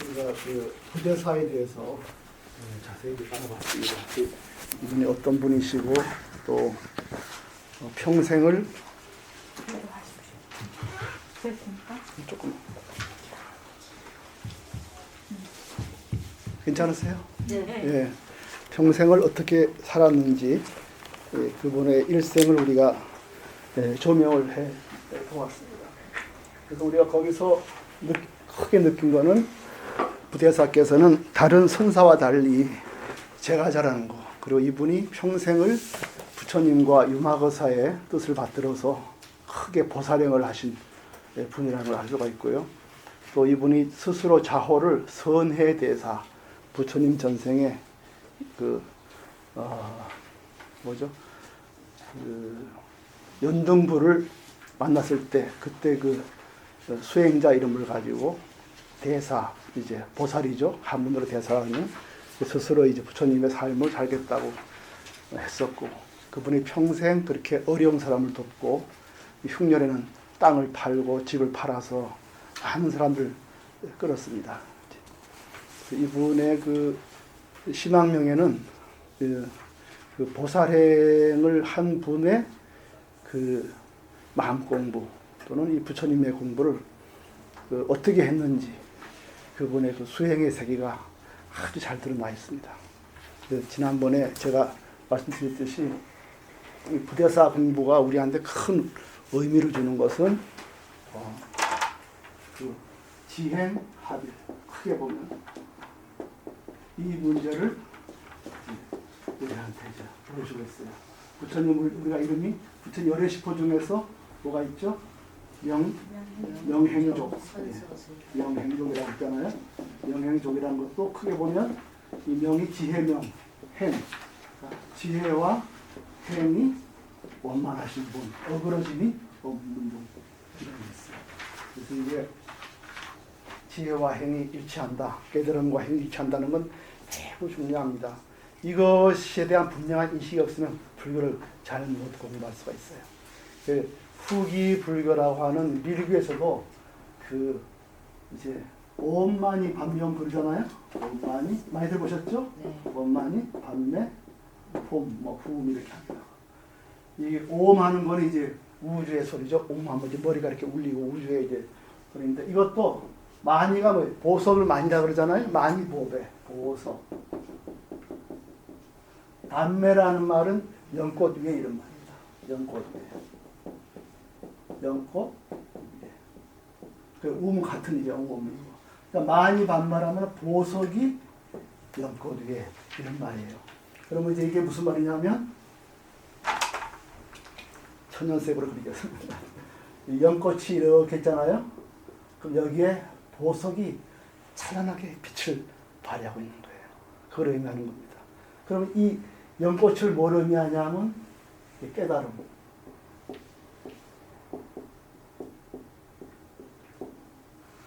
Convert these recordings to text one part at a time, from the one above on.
우리가 그 부대사에 대해서 자세히 알아봤습니다. 이분이 어떤 분이시고 또 평생을 조금 괜찮으세요? 네. 예, 평생을 어떻게 살았는지 그분의 일생을 우리가 조명을 해 보았습니다. 그래서 우리가 거기서 크게 느낀 거는 부대사께서는 다른 선사와 달리 제가자라는 거, 그리고 이분이 평생을 부처님과 유마거사의 뜻을 받들어서 크게 보살행을 하신 분이라는 걸 알 수가 있고요. 또 이분이 스스로 자호를 선해대사, 부처님 전생에 연등부를 만났을 때 그때 그 수행자 이름을 가지고 대사, 이제 보살이죠. 한문으로 대사하는 스스로 이제 부처님의 삶을 살겠다고 했었고, 그분이 평생 그렇게 어려운 사람을 돕고 흉년에는 땅을 팔고 집을 팔아서 많은 사람들 끌었습니다. 이분의 그 신앙명에는 그 보살행을 한 분의 그 마음 공부 또는 이 부처님의 공부를 어떻게 했는지 그분의 그 수행의 세계가 아주 잘 드러나 있습니다. 지난번에 제가 말씀드렸듯이 이 부대사 공부가 우리한테 큰 의미를 주는 것은 그 지행 합일, 크게 보면 이 문제를 우리한테 이제 보여주고 있어요. 부처님, 우리가 이름이 부처님 11시포 중에서 뭐가 있죠? 명행족. 명행족이라고 했잖아요. 명행족이라는 것도 크게 보면 이 명이 지혜명, 행. 지혜와 행이 원만하신 분, 어그러짐이 없는 분. 이런 게 있어요. 그래서 이게 지혜와 행이 일치한다, 깨달음과 행이 일치한다는 건 매우 중요합니다. 이것에 대한 분명한 인식이 없으면 불교를 잘 못 공부할 수가 있어요. 후기 불교라고 하는 밀교에서도 그 이제 오엄만이 반명 그러잖아요. 오엄만이 많이 들어보셨죠? 네. 오엄만이 반매 홈, 후음 이렇게 합니다. 이 오엄하는 거는 이제 우주의 소리죠. 오엄하면 이제 머리가 이렇게 울리고 우주의 이제 소리인데, 이것도 만이가 뭐 보석을 만이라 그러잖아요. 만이 보배, 보석. 반매라는 말은 연꽃 위에 이런 말입니다. 연꽃 위에. 연꽃 위에. 그 음 같은 이제 음이고. 그러니까 만이 반말하면 보석이 연꽃 위에 이런 말이에요. 그러면 이제 이게 무슨 말이냐면 천연색으로 그리겠습니다. 연꽃이 이렇게 있잖아요. 그럼 여기에 보석이 찬란하게 빛을 발휘하고 있는 거예요. 그걸 의미하는 겁니다. 그럼 이 연꽃을 뭘 의미하냐면 깨달음.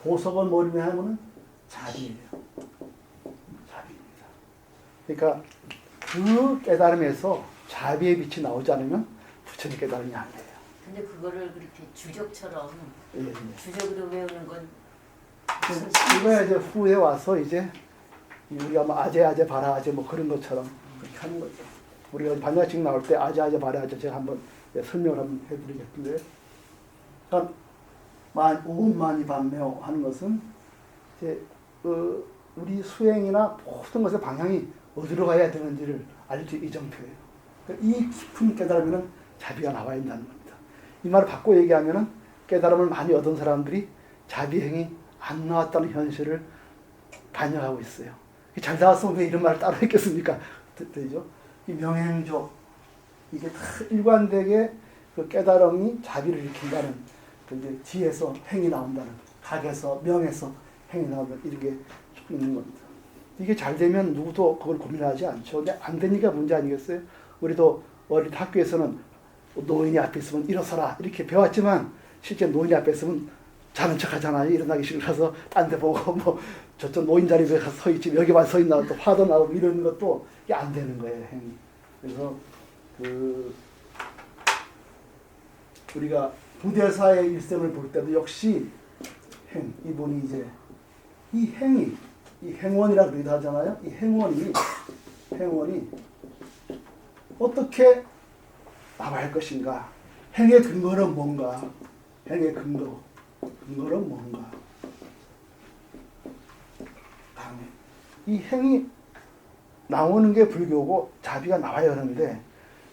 보석은 뭘 의미하냐면 자비예요. 자비입니다. 그러니까 그 깨달음에서 자비의 빛이 나오지 않으면 부처님 깨달음이 안 돼요. 근데 그거를 그렇게 주적처럼 예. 주적으로 외우는 건 이거야 이제 후에 와서 이제 우리가 뭐 아제 바라아제 뭐 그런 것처럼 그렇게 하는 거죠. 우리가 반야식 나올 때 아제 바라아제 제가 한번 설명을 한번 해드리겠는데, 그러니까 오음만이 반매어 하는 것은 이제 우리 수행이나 모든 것의 방향이 어디로 가야 되는지를 알려주는 이정표예요. 그러니까 이 깊은 깨달음에는 자비가 나와야 한다는 겁니다. 이 말을 바꿔 얘기하면은 깨달음을 많이 얻은 사람들이 자비행이 안 나왔다는 현실을 반영하고 있어요. 잘 나왔으면 왜 이런 말을 따로 했겠습니까? 되죠? 이 명행족, 이게 다 일관되게 그 깨달음이 자비를 일으킨다는, 그 이제 지에서 행이 나온다는, 각에서 명에서 행이 나온다는, 이렇게 있는 겁니다. 이게 잘 되면 누구도 그걸 고민하지 않죠. 근데 안 되니까 문제 아니겠어요? 우리도 어릴 때 학교에서는 노인이 앞에 있으면 일어서라 이렇게 배웠지만, 실제 노인이 앞에 있으면 자는 척 하잖아요. 일어나기 싫어서 딴 데 보고 뭐 저쪽 노인 자리에 가서 서 있지, 여기만 서 있나 또 화도 나고 이런 것도 이게 안 되는 거예요. 행위. 그래서 우리가 부대사의 일생을 볼 때도 역시 이분이 이제 이 행위, 이 행원이라 그러기도 하잖아요. 이 행원이 어떻게 나와야 할 것인가? 행의 근거는 뭔가? 행의 근거는 뭔가? 다음에 이 행이 나오는 게 불교고 자비가 나와야 하는데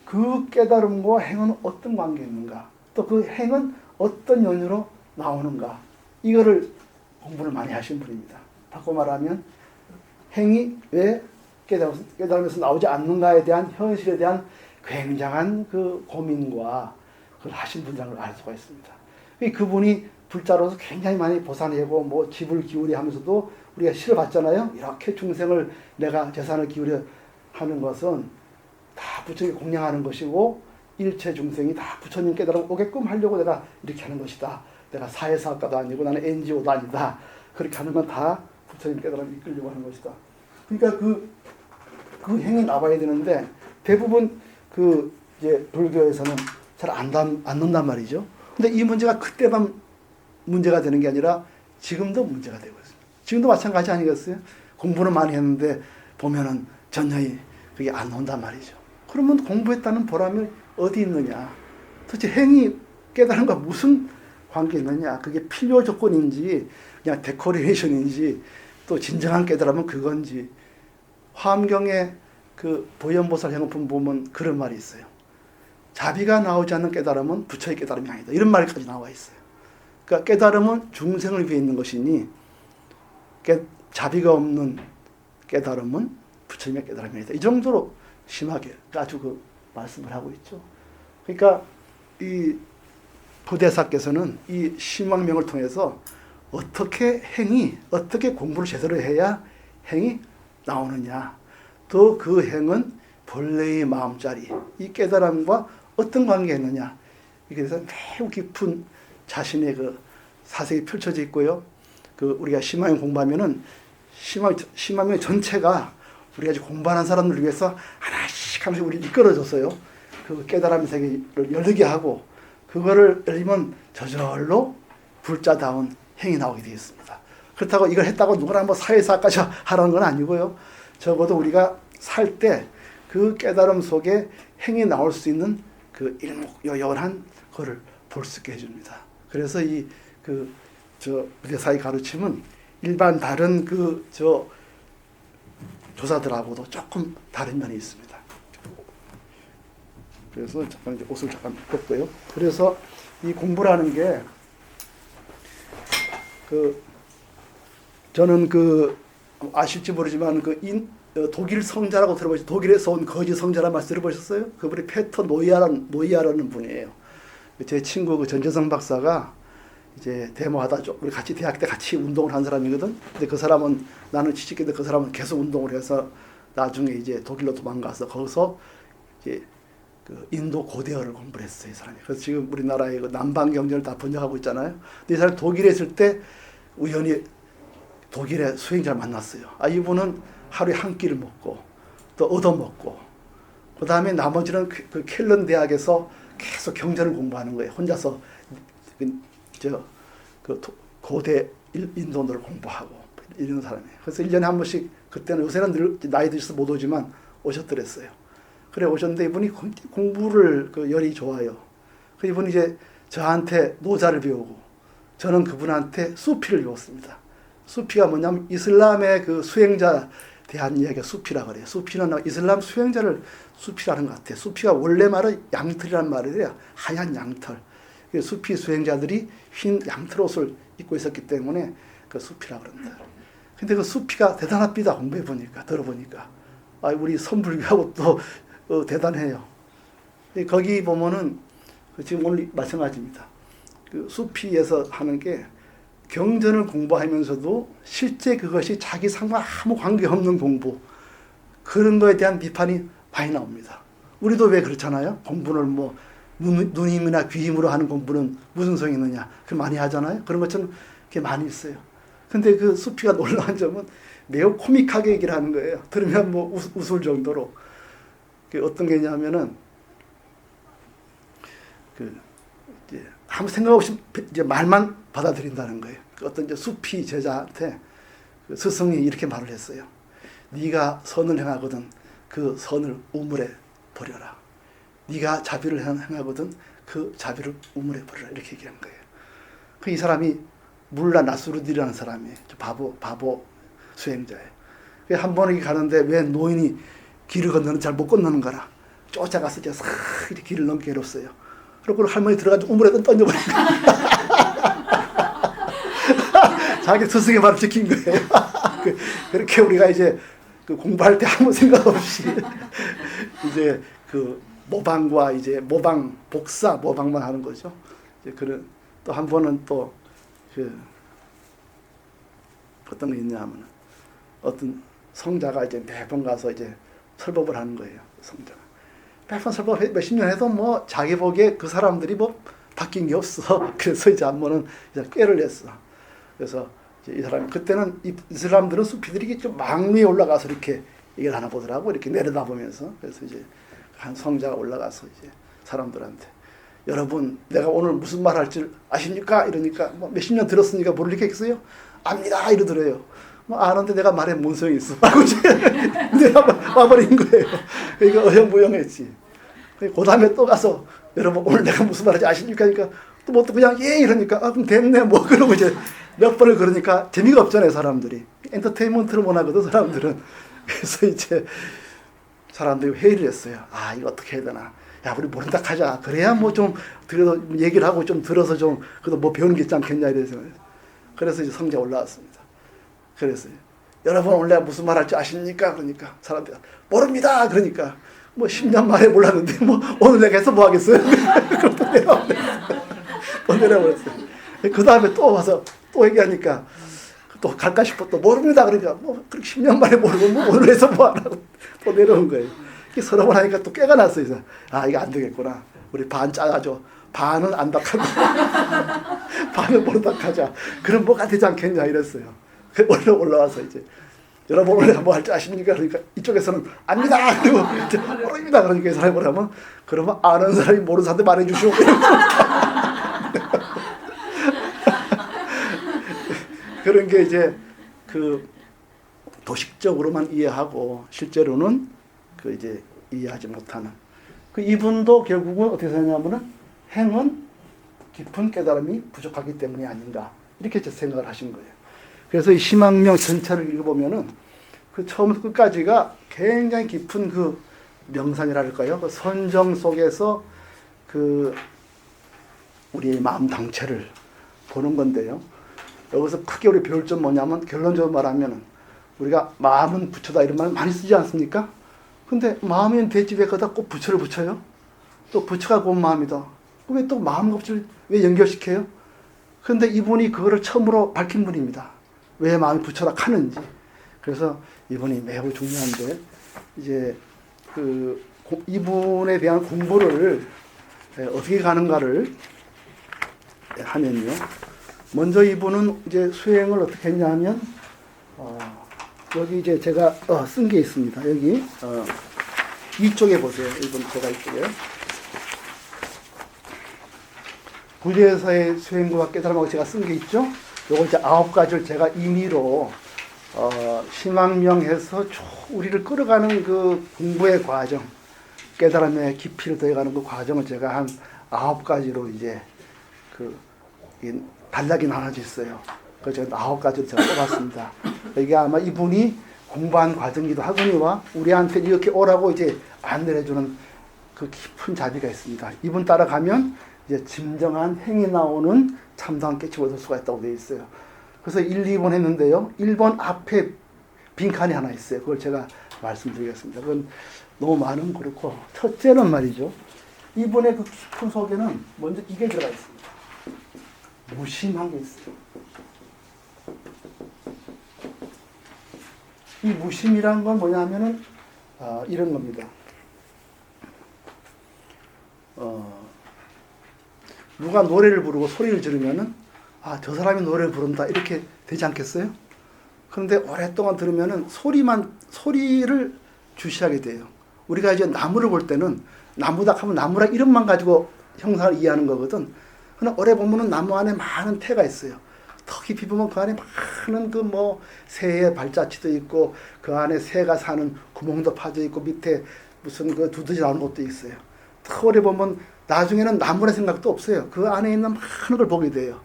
그 깨달음과 행은 어떤 관계가 있는가? 또 그 행은 어떤 연유로 나오는가? 이거를 공부를 많이 하신 분입니다. 바꿔 말하면 행이 왜 깨달음에서 나오지 않는가에 대한 현실에 대한 굉장한 그 고민과 그걸 하신 분장을 알 수가 있습니다. 그분이 불자로서 굉장히 많이 보살이고 뭐 집을 기울여 하면서도 우리가 시를 봤잖아요. 이렇게 중생을 내가 재산을 기울여 하는 것은 다 부처님이 공양하는 것이고 일체 중생이 다 부처님 깨달음 오게끔 하려고 내가 이렇게 하는 것이다. 내가 사회사업가도 아니고 나는 NGO도 아니다. 그렇게 하는 건 다 부처님 깨달음 이끌려고 하는 것이다. 그러니까 그 행이 나와야 되는데 대부분 그 이제 불교에서는 잘 안 넣는단 말이죠. 근데 이 문제가 그때만 문제가 되는 게 아니라 지금도 문제가 되고 있습니다. 지금도 마찬가지 아니겠어요? 공부는 많이 했는데 보면은 전혀히 그게 안 나온단 말이죠. 그러면 공부했다는 보람이 어디 있느냐? 도대체 행이 깨달은 거 무슨 관계 있느냐? 그게 필요 조건인지 그냥 데코레이션인지 또 진정한 깨달음은 그건지. 화엄경의 그 보현보살 행어품 보면 그런 말이 있어요. 자비가 나오지 않는 깨달음은 부처의 깨달음이 아니다. 이런 말까지 나와 있어요. 그러니까 깨달음은 중생을 위해 있는 것이니 자비가 없는 깨달음은 부처님의 깨달음이 아니다. 이 정도로 심하게 아주 그 말씀을 하고 있죠. 그러니까 이 부대사께서는 이 심왕명을 통해서 어떻게 공부를 제대로 해야 행이 나오느냐. 또 그 행은 본래의 마음자리, 이 깨달음과 어떤 관계가 있느냐. 이게 대해서 매우 깊은 자신의 그 사색이 펼쳐져 있고요. 그 우리가 심화명 공부하면은 심화명 전체가 우리가 공부하는 사람들을 위해서 하나씩 우리 이끌어줬어요. 그 깨달음 세계를 열리게 하고 그거를 열리면 저절로 불자다운 행이 나오게 되어 있습니다. 그렇다고 이걸 했다고 누구나 뭐 사회사까지 하라는 건 아니고요. 적어도 우리가 살 때 그 깨달음 속에 행이 나올 수 있는 그 일목요연한 거를 볼 수 있게 해줍니다. 그래서 부대사의 가르침은 일반 다른 조사들하고도 조금 다른 면이 있습니다. 그래서 잠깐 이제 옷을 잠깐 벗고요. 그래서 이 공부라는 게 저는 아실지 모르지만 독일 성자라고 들어보셨어요? 독일에서 온 거지 성자라는 말씀 들어보셨어요? 그분이 페터 노이아라는 분이에요. 제 친구 전재성 박사가 이제 데모하다 우리 같이 대학 때 같이 운동을 한 사람이거든. 근데 그 사람은 나는 취직했는데 그 사람은 계속 운동을 해서 나중에 이제 독일로 도망가서 거기서 이제 인도 고대어를 공부를 했어요, 이 사람이. 그래서 지금 우리나라의 남방 경제를 다 번역하고 있잖아요. 근데 이 사람이 독일에 있을 때 우연히 독일의 수행자를 만났어요. 이분은 하루에 한 끼를 먹고 또 얻어먹고 그 다음에 나머지는 그 켈런 대학에서 계속 경전을 공부하는 거예요. 혼자서 고대 인도어를 공부하고 이런 사람이에요. 그래서 1년에 한 번씩 그때는 요새는 나이 드셔서 못 오지만 오셨더랬어요. 그래 오셨는데 이분이 공부를 열이 좋아요. 이분이 이제 저한테 노자를 배우고 저는 그분한테 수피를 배웠습니다. 수피가 뭐냐면 이슬람의 수행자 대한 이야기가 수피라고 그래요. 수피는 이슬람 수행자를 수피라는 것 같아요. 수피가 원래 말은 양털이라는 말이에요. 하얀 양털. 수피 수행자들이 흰 양털 옷을 입고 있었기 때문에 수피라고 그런다. 근데 수피가 대단합니다. 공부해 보니까, 들어보니까. 우리 선불교하고 또 대단해요. 거기 보면은 지금 오늘 마찬가지입니다. 수피에서 하는 게 경전을 공부하면서도 실제 그것이 자기 삶과 아무 관계없는 공부, 그런 거에 대한 비판이 많이 나옵니다. 우리도 왜 그렇잖아요. 공부를 누님이나 귀힘으로 하는 공부는 무슨 소용이 있느냐, 그 많이 하잖아요. 그런 것처럼 그게 많이 있어요. 근데 수피가 놀라운 점은 매우 코믹하게 얘기를 하는 거예요. 들으면 웃을 정도로. 어떤 게 있냐면은 아무 생각 없이 이제 말만 받아들인다는 거예요. 어떤 수피 제자한테 그 스승이 이렇게 말을 했어요. 네가 선을 행하거든 그 선을 우물에 버려라. 네가 자비를 행하거든 그 자비를 우물에 버려라. 이렇게 얘기한 거예요. 그 이 사람이 물라 나스루디라는 사람이 바보 수행자예요. 한 번에 가는데 왜 노인이 길을 건너는 잘 못 건너는 거라. 쫓아가서 이제 싹 이렇게 길을 넘게 해줬어요. 그리고 할머니 들어가지고 우물에 던져버린 거예요. 자기 스승의 말을 지킨 거예요. 그렇게 우리가 이제 그 공부할 때 아무 생각 없이 이제 그 모방과 이제 모방만 하는 거죠. 이제 그런 또 한 번은 또 그 어떤 게 있냐면 어떤 성자가 이제 매번 가서 이제 설법을 하는 거예요. 성자가 매번 설법 몇십 년 해도 뭐 자기 보기에 그 사람들이 뭐 바뀐 게 없어. 그래서 이제 한 번은 이제 꾀를 냈어. 그래서 이제 이 사람 그때는 이 사람들은 수피들이 좀 망미에 올라가서 이렇게 얘기를 하나 보더라고. 이렇게 내려다보면서. 그래서 이제 한 성자가 올라가서 이제 사람들한테 여러분 내가 오늘 무슨 말 할 줄 아십니까? 이러니까 뭐 몇십 년 들었으니까 모르겠어요? 압니다 이러더래요. 뭐 아는데 내가 말에 뭔 소용이 있어. 하고 내가 와버린 거예요. 그러니까 어영부영했지. 그 다음에 또 가서 여러분 오늘 내가 무슨 말 할지 아십니까? 그러니까 또 뭐 또 그냥 예 이러니까 아 그럼 됐네 뭐 그러고 이제 몇 번을 그러니까 재미가 없잖아요 사람들이. 엔터테인먼트를 원하거든 사람들은. 그래서 이제 사람들이 회의를 했어요. 아 이거 어떻게 해야 되나. 야 우리 모른다 하자. 그래야 뭐 좀 들어서 얘기를 하고 좀 들어서 좀 그래도 뭐 배우는 게 있지 않겠냐 이래서. 그래서 이제 성자 올라왔습니다. 그랬어요. 여러분 오늘 내가 무슨 말 할지 아십니까? 그러니까 사람들이 모릅니다. 그러니까 뭐 10년 만에 몰랐는데 뭐 오늘 내가 해서 뭐 하겠어요? 그것도 내려버렸어요. 그 다음에 또 와서 또 얘기하니까 또 갈까 싶어 또 모릅니다. 그러니까 뭐 그렇게 10년 만에 모르고 뭐 오늘 해서 뭐 하라고 또 내려온 거예요. 서너 번 하니까 또 깨가 났어요. 그래서 아 이거 안 되겠구나. 우리 반 짜가지고 반은 안닥하고 반은 모르닥하자. 그럼 뭐가 되지 않겠냐 이랬어요. 그 올라와서 이제 여러분 오늘 뭐 할 줄 아십니까? 그러니까 이쪽에서는 압니다. 그리고 모릅니다. 그러니까 이 사람이 뭐라면 그러면 아는 사람이 모르는 사람한테 말해주시오. 그런 게 이제 그 도식적으로만 이해하고 실제로는 그 이제 이해하지 못하는 그 이분도 결국은 어떻게 생각하냐면은 행은 깊은 깨달음이 부족하기 때문이 아닌가 이렇게 생각을 하신 거예요. 그래서 이 심학명 전체를 읽어보면은 그 처음부터 끝까지가 굉장히 깊은 그 명상이랄까요? 그 선정 속에서 그 우리의 마음 당체를 보는 건데요. 여기서 크게 우리 배울 점 뭐냐면 결론적으로 말하면은 우리가 마음은 부처다 이런 말 많이 쓰지 않습니까? 근데 마음은 대지 왜 거기다 꼭 부처를 붙여요? 또 부처가 곧 마음이다. 왜 또 마음 껍질을 왜 연결시켜요? 근데 이분이 그거를 처음으로 밝힌 분입니다. 왜 마음이 부처라 하는지. 그래서 이분이 매우 중요한데 이제 그 이분에 대한 공부를 어떻게 가는가를 하면요. 먼저 이분은 이제 수행을 어떻게 했냐 하면 여기 이제 제가 쓴 게 있습니다. 여기 이쪽에 보세요. 이분 제가 이쪽에 구제에서의 수행과 깨달음하고 제가 쓴 게 있죠. 요거 이제 9가지를 제가 임의로 심학명해서 우리를 끌어가는 그 공부의 과정, 깨달음의 깊이를 더해가는 그 과정을 제가 한 9가지로 이제 그 단락이 나눠져 있어요. 그래서 제가 9가지를 제가 뽑았습니다. 이게 아마 이분이 공부한 과정이기도 하거니와 우리한테 이렇게 오라고 이제 안내를 해주는 그 깊은 자비가 있습니다. 이분 따라가면 이제 진정한 행이 나오는 참다한 깨치고 얻을 수가 있다고 되어 있어요. 그래서 1, 2번 했는데요. 1번 앞에 빈칸이 하나 있어요. 그걸 제가 말씀드리겠습니다. 그건 너무 많으면 그렇고 첫째는 말이죠. 이분의 그 깊은 속에는 먼저 이게 들어가 있습니다. 무심한 게 있어요. 이 무심이란 건 뭐냐면은 이런 겁니다. 누가 노래를 부르고 소리를 지르면은 저 사람이 노래를 부른다 이렇게 되지 않겠어요? 그런데 오랫동안 들으면은 소리를 주시하게 돼요. 우리가 이제 나무를 볼 때는 나무다 하면 나무라 이름만 가지고 형상을 이해하는 거거든. 그러나 오래 보면은 나무 안에 많은 태가 있어요. 더 깊이 보면 그 안에 많은 그 뭐 새의 발자취도 있고 그 안에 새가 사는 구멍도 파져 있고 밑에 무슨 그 두더지 나오는 것도 있어요. 더 오래 보면 나중에는 나무의 생각도 없어요. 그 안에 있는 많은 걸 보게 돼요.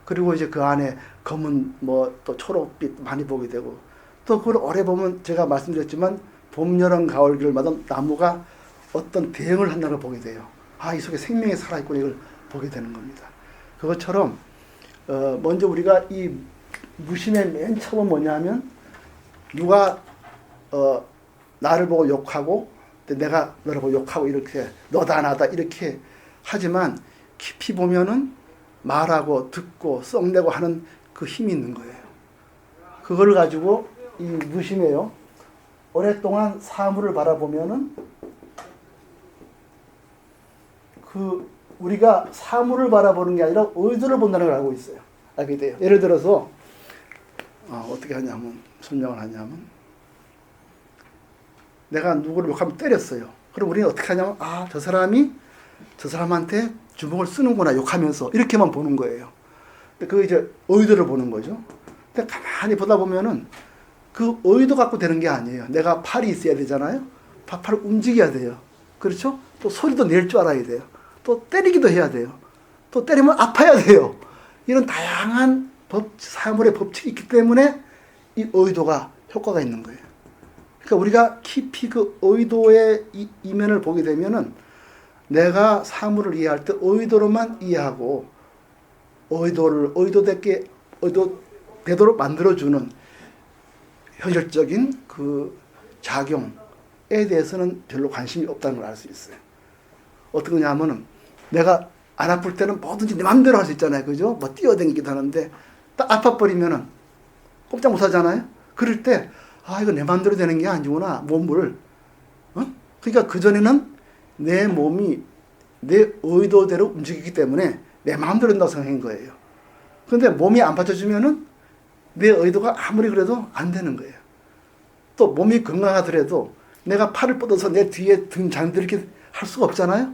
그리고 이제 그 안에 검은 뭐 또 초록빛 많이 보게 되고 또 그걸 오래 보면 제가 말씀드렸지만 봄, 여름, 가을, 겨울마다 나무가 어떤 대응을 한다는 걸 보게 돼요. 아, 이 속에 생명이 살아있구나 이걸 보게 되는 겁니다. 그것처럼 먼저 우리가 이 무심의 맨 처음은 뭐냐면 누가 나를 보고 욕하고 내가 너를 보고 욕하고 이렇게 너다 나다 이렇게 하지만 깊이 보면은 말하고 듣고 썩내고 하는 그 힘이 있는 거예요. 그걸 가지고 이 무심해요. 오랫동안 사물을 바라보면은 그 우리가 사물을 바라보는 게 아니라 의도를 본다는 걸 알고 있어요. 알게 돼요. 예를 들어서 어떻게 하냐면 설명을 하냐면 내가 누구를 욕하면 때렸어요. 그럼 우리는 어떻게 하냐면 저 사람이 저 사람한테 주먹을 쓰는구나 욕하면서 이렇게만 보는 거예요. 근데 그 이제 의도를 보는 거죠. 근데 가만히 보다 보면은 그 의도 갖고 되는 게 아니에요. 내가 팔이 있어야 되잖아요. 팔을 움직여야 돼요. 그렇죠? 또 소리도 낼 줄 알아야 돼요. 또 때리기도 해야 돼요. 또 때리면 아파야 돼요. 이런 다양한 사물의 법칙이 있기 때문에 이 의도가 효과가 있는 거예요. 그러니까 우리가 깊이 그 의도의 이면을 보게 되면은 내가 사물을 이해할 때 의도로만 이해하고 의도되도록 만들어주는 현실적인 그 작용에 대해서는 별로 관심이 없다는 걸 알 수 있어요. 어떤 거냐면은 내가 안 아플 때는 뭐든지 내 마음대로 할 수 있잖아요. 그죠? 뭐 뛰어다니기도 하는데 딱 아파버리면은 꼼짝 못 하잖아요. 그럴 때 이거 내 마음대로 되는 게 아니구나. 몸을. 그러니까 그전에는 내 몸이 내 의도대로 움직이기 때문에 내 마음대로 된다고 생각한 거예요. 그런데 몸이 안 받쳐주면은 내 의도가 아무리 그래도 안 되는 거예요. 또 몸이 건강하더라도 내가 팔을 뻗어서 내 뒤에 등 장들 이렇게 할 수가 없잖아요.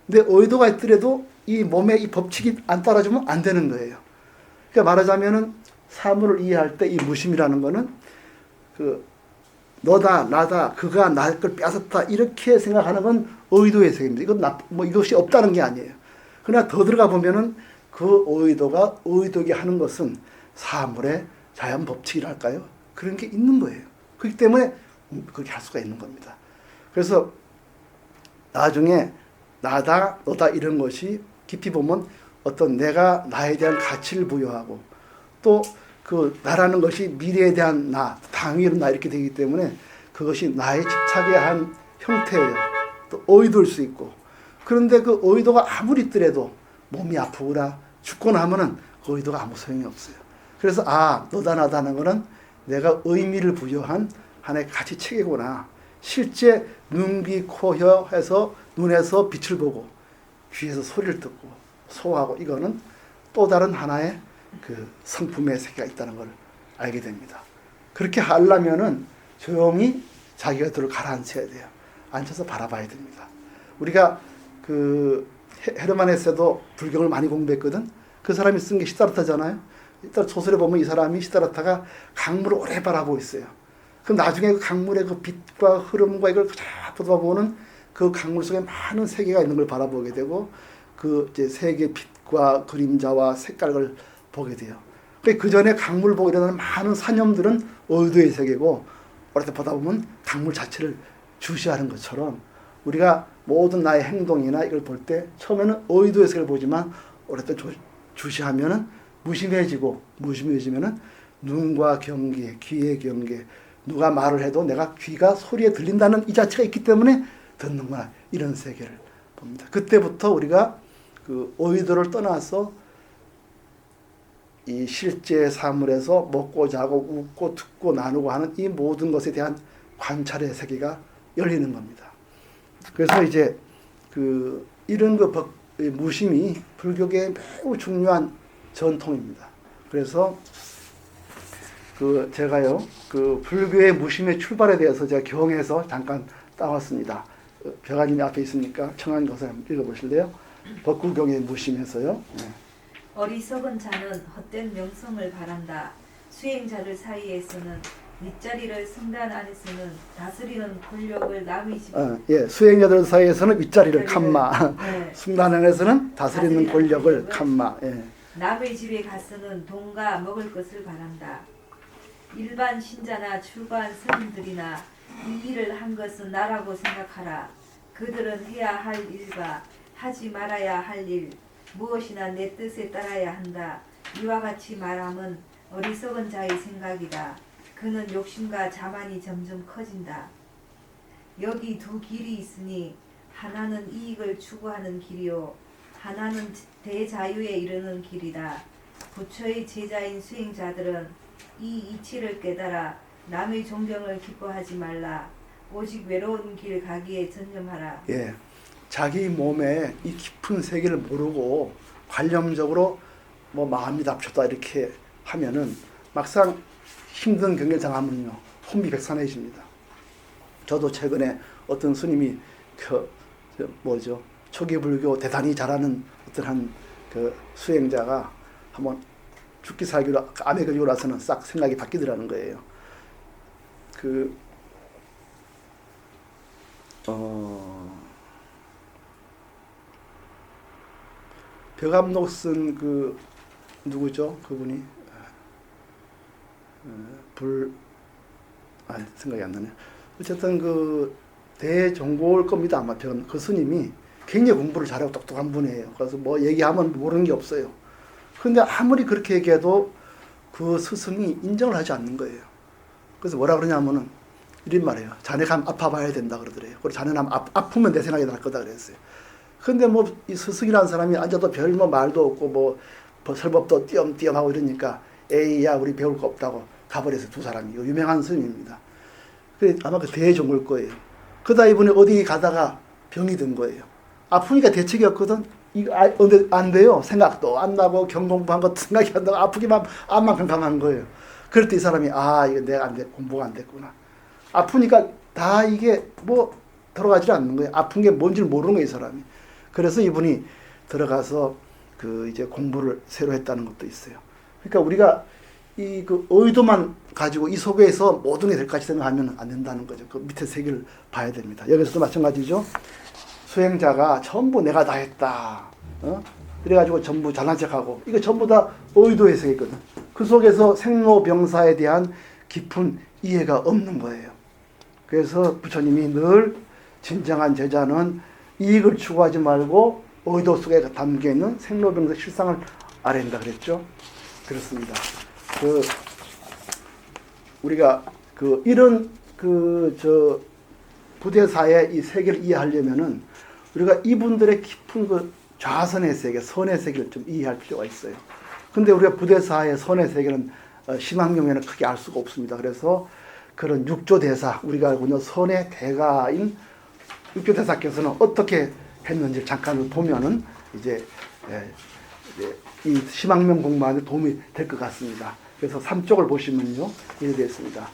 내 의도가 있더라도 이 몸의 이 법칙이 안 따라주면 안 되는 거예요. 그러니까 말하자면은 사물을 이해할 때 이 무심이라는 거는 그 너다 나다 그가 나 걸 뺏었다 이렇게 생각하는 건 의도의 세계입니다. 이건 이것이 없다는 게 아니에요. 그러나 더 들어가 보면은 그 의도가 의도게 하는 것은 사물의 자연 법칙이랄까요? 그런 게 있는 거예요. 그렇기 때문에 그렇게 할 수가 있는 겁니다. 그래서 나중에 나다 너다 이런 것이 깊이 보면 어떤 내가 나에 대한 가치를 부여하고 또 그 나라는 것이 미래에 대한 나, 당위로 나 이렇게 되기 때문에 그것이 나의 집착에 한 형태예요. 또 의도일 수 있고 그런데 그 의도가 아무리 있더라도 몸이 아프거나 죽거나 하면은 그 의도가 아무 소용이 없어요. 그래서 너다 나다 하는 거는 내가 의미를 부여한 하나의 가치 체계구나. 실제 눈, 귀, 코, 혀 해서 눈에서 빛을 보고 귀에서 소리를 듣고 소화하고 이거는 또 다른 하나의 그 성품의 세계가 있다는 걸 알게 됩니다. 그렇게 하려면은 조용히 자기가 들을 가라앉혀야 돼요. 앉혀서 바라봐야 됩니다. 우리가 그 헤르만 헤세도 불경을 많이 공부했거든. 그 사람이 쓴 게 시다르타잖아요. 일단 소설에 보면 이 사람이 시다르타가 강물을 오래 바라보고 있어요. 그럼 나중에 그 강물의 그 빛과 흐름과 이걸 쫙 보다 보면 그 강물 속에 많은 세계가 있는 걸 바라보게 되고 그 이제 세계의 빛과 그림자와 색깔을 보게 돼요. 그 전에 강물 보고 일어나는 많은 사념들은 의도의 세계고 오래 보다 보면 강물 자체를 주시하는 것처럼 우리가 모든 나의 행동이나 이걸 볼 때 처음에는 의도의 세계를 보지만 오랫동안 주시하면은 무심해지면은 눈과 경계, 귀의 경계, 누가 말을 해도 내가 귀가 소리에 들린다는 이 자체가 있기 때문에 듣는구나 이런 세계를 봅니다. 그때부터 우리가 그 의도를 떠나서 이 실제 사물에서 먹고 자고 웃고 듣고 나누고 하는 이 모든 것에 대한 관찰의 세계가 열리는 겁니다. 그래서 이제 그 이런 무심이 불교계의 매우 중요한 전통입니다. 그래서 그 제가요 그 불교의 무심의 출발에 대해서 제가 경에서 잠깐 따왔습니다. 벼가님이 앞에 있으니까 청한 것을 한번 읽어보실래요? 법구경의 무심에서요. 네. 어리석은 자는 헛된 명성을 바란다. 수행자들 사이에서는 윗자리를 성단 안에서는 다스리는 권력을 남의 집 예, 수행자들 사이에서는 윗자리를 칸마, 네. 승단안에서는 다스리는 다스리는 권력을 권력을 칸마. 예. 남의 집에 가서는 돈과 먹을 것을 바란다. 일반 신자나 출가한 스님들이나 이 일을 한 것은 나라고 생각하라. 그들은 해야 할 일과 하지 말아야 할 일, 무엇이나 내 뜻에 따라야 한다. 이와 같이 말함은 어리석은 자의 생각이다. 그는 욕심과 자만이 점점 커진다. 여기 두 길이 있으니 하나는 이익을 추구하는 길이요 하나는 대자유에 이르는 길이다. 부처의 제자인 수행자들은 이 이치를 깨달아 남의 존경을 기뻐하지 말라. 오직 외로운 길 가기에 전념하라. 예. 자기 몸에 이 깊은 세계를 모르고 관념적으로 뭐 마음이 답쳤다 이렇게 하면은 막상 힘든 경계를 당하면요 혼비백산해집니다. 저도 최근에 어떤 스님이 초기 불교 대단히 잘하는 어떤 한 수행자가 한번 죽기 살기로 암에 걸리고 나서는 싹 생각이 바뀌더라는 거예요. 벼감록 쓴 누구죠? 그분이 생각이 안 나네. 어쨌든 대종고일 겁니다. 아마 그 스님이 굉장히 공부를 잘하고 똑똑한 분이에요. 그래서 뭐 얘기하면 모르는 게 없어요. 근데 아무리 그렇게 얘기해도 그 스승이 인정을 하지 않는 거예요. 그래서 뭐라 그러냐면은 이런 말이에요. 자네가 아파봐야 된다 그러더래요. 그리고 자네는 아프면 내 생각이 날 거다 그랬어요. 근데 뭐 이 스승이라는 사람이 앉아도 별 말도 없고 뭐 설법도 띄엄띄엄 하고 이러니까 에이 야 우리 배울 거 없다고 가버려서 두 사람이 유명한 스님입니다. 아마 그 대종일 거예요. 그러다 이분이 어디 가다가 병이 든 거예요. 아프니까 대책이 없거든. 이거 안 돼요. 생각도 안 나고 경공부한 것도 생각이 안 나고 아프기만 암만 캄캄한 거예요. 그럴 때 이 사람이 이거 내가 공부가 안 됐구나. 아프니까 다 이게 뭐 들어가지 않는 거예요. 아픈 게 뭔지를 모르는 거예요, 이 사람이. 그래서 이분이 들어가서 이제 공부를 새로 했다는 것도 있어요. 그러니까 우리가 의도만 가지고 이 속에서 모든 게 될 것같이 생각하면 안 된다는 거죠. 그 밑에 세계를 봐야 됩니다. 여기서도 마찬가지죠. 수행자가 전부 내가 다 했다. 그래가지고 전부 잘난 척하고 이거 전부 다 의도의 세계거든. 그 속에서 생로병사에 대한 깊은 이해가 없는 거예요. 그래서 부처님이 늘 진정한 제자는 이익을 추구하지 말고 의도 속에 담겨있는 생로병사 실상을 알아야 된다 그랬죠. 그렇습니다. 우리가 이런 부대사의 이 세계를 이해하려면은 우리가 이분들의 깊은 좌선의 세계, 선의 세계를 좀 이해할 필요가 있어요. 근데 우리가 부대사의 선의 세계는 신앙용에는 크게 알 수가 없습니다. 그래서 그런 육조대사, 우리가 알고 있는 선의 대가인 육조대사께서는 어떻게 했는지 잠깐 보면은 이제 이 심학명 공부하는 데 도움이 될 것 같습니다. 그래서 3쪽을 보시면요. 이렇게 되어 있습니다.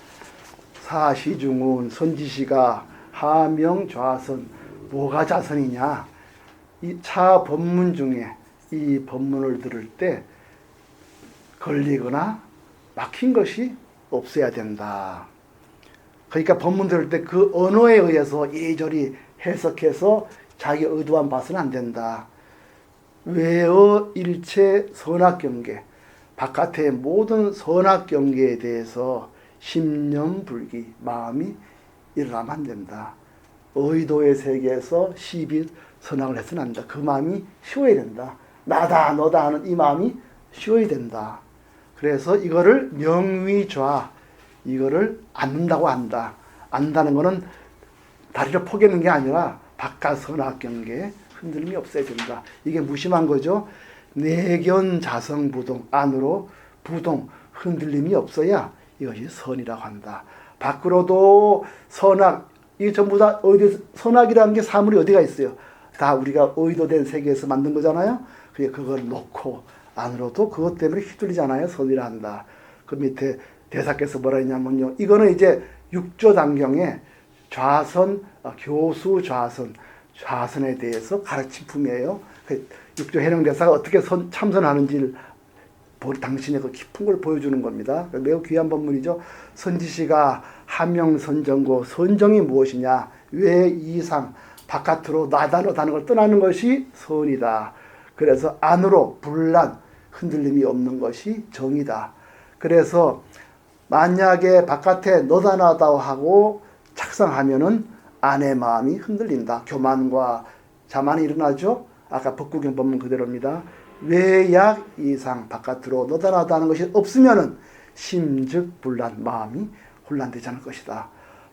사시중운 선지시가 하명 좌선 뭐가 자선이냐. 이 차 법문 중에 이 법문을 들을 때 걸리거나 막힌 것이 없어야 된다. 그러니까 법문 들을 때 그 언어에 의해서 이리저리 해석해서 자기 의도만 봐서는 안 된다. 외어 일체 선악경계, 바깥의 모든 선악경계에 대해서 심념불기, 마음이 일어나면 안 된다. 의도의 세계에서 시비 선악을 해서는 안 된다. 그 마음이 쉬어야 된다. 나다 너다 하는 이 마음이 쉬어야 된다. 그래서 이거를 명위좌, 이거를 안는다고 한다. 안다는 거는 다리를 포개는 게 아니라 바깥 선악경계에 흔들림이 없어야 된다. 이게 무심한 거죠. 내견자성부동, 안으로 부동, 흔들림이 없어야 이것이 선이라고 한다. 밖으로도 선악, 이게 전부 다 선악이라는 게 사물이 어디가 있어요? 다 우리가 의도된 세계에서 만든 거잖아요. 그걸 놓고 안으로도 그것 때문에 휘둘리잖아요. 선이라 한다. 그 밑에 대사께서 뭐라 했냐면요. 이거는 이제 육조단경의 좌선, 교수 좌선, 좌선에 대해서 가르침품이에요. 그 육조 해령대사가 어떻게 참선하는지를 당신의 그 깊은 걸 보여주는 겁니다. 매우 귀한 법문이죠. 선지시가 하명선정고, 선정이 무엇이냐? 외 이상 바깥으로 나다노다는 걸 떠나는 것이 선이다. 그래서 안으로 분란, 흔들림이 없는 것이 정이다. 그래서 만약에 바깥에 너다나다 하고 착상하면은 안의 마음이 흔들린다. 교만과 자만이 일어나죠. 아까 법구경 법문 그대로입니다. 외약 이상 바깥으로 너다나다 하는 것이 없으면은 심즉 분란, 마음이 혼란되지 않을 것이다.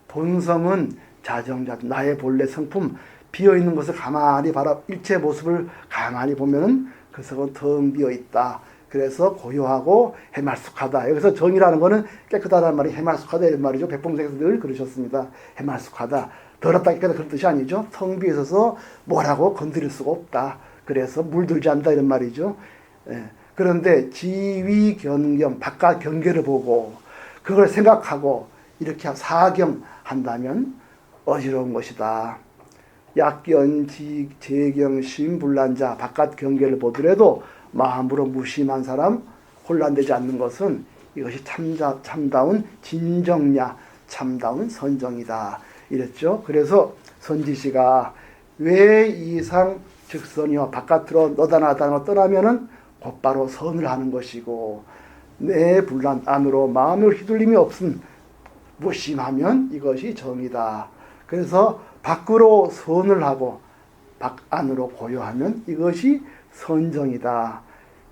본성은 자정자, 나의 본래 성품, 비어있는 것을 가만히 일체 모습을 가만히 보면은 그 성은 텅 비어있다. 그래서 고요하고 해말숙하다. 여기서 정이라는 것은 깨끗하다는 말이 해말숙하다 이런 말이죠. 백범생에서 늘 그러셨습니다. 해말숙하다. 더럽다 깨끗하다 그런 뜻이 아니죠. 텅 비어 있어서 뭐라고 건드릴 수가 없다. 그래서 물들지 않는다 이런 말이죠. 그런데 지위 견경, 바깥 경계를 보고 그걸 생각하고 이렇게 사경한다면 어지러운 것이다. 약견, 재경, 심불란자, 바깥 경계를 보더라도 마음으로 무심한 사람, 혼란되지 않는 것은 이것이 참다운 진정야, 참다운 선정이다. 이랬죠. 그래서 선지시가 왜 이상 즉선이와 바깥으로 너다나다는 걸 떠나면은 곧바로 선을 하는 것이고, 내 불란 안으로 마음을 휘둘림이 없음 무심하면 이것이 정이다. 그래서 밖으로 선을 하고 안으로 고요하면 이것이 선정이다.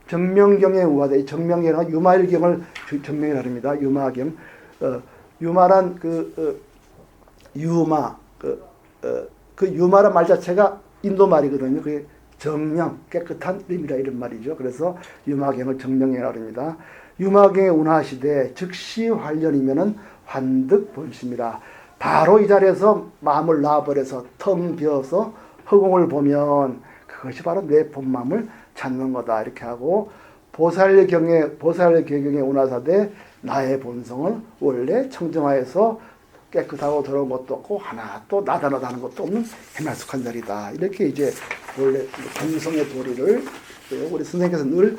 정명경에 우화돼, 정명경은 유마일경을 정명이라 합니다. 유마경. 유마란 유마, 유마란 말 자체가 인도 말이거든요. 그게 정명, 깨끗한 이름이라 이런 말이죠. 그래서 유마경을 정명이라고 합니다. 유마경에 운하시되 즉시 활련이면은 환득 본심이라. 바로 이 자리에서 마음을 놔버려서 텅 비어서 허공을 보면 그것이 바로 내 본마음을 찾는 거다. 이렇게 하고 보살경에 운하사되 나의 본성을 원래 청정하여서 깨끗하고 더러운 것도 없고 하나 또 나다나다 하는 것도 없는 해말숙한 자리다. 이렇게 이제 원래 공성의 도리를 우리 선생님께서 늘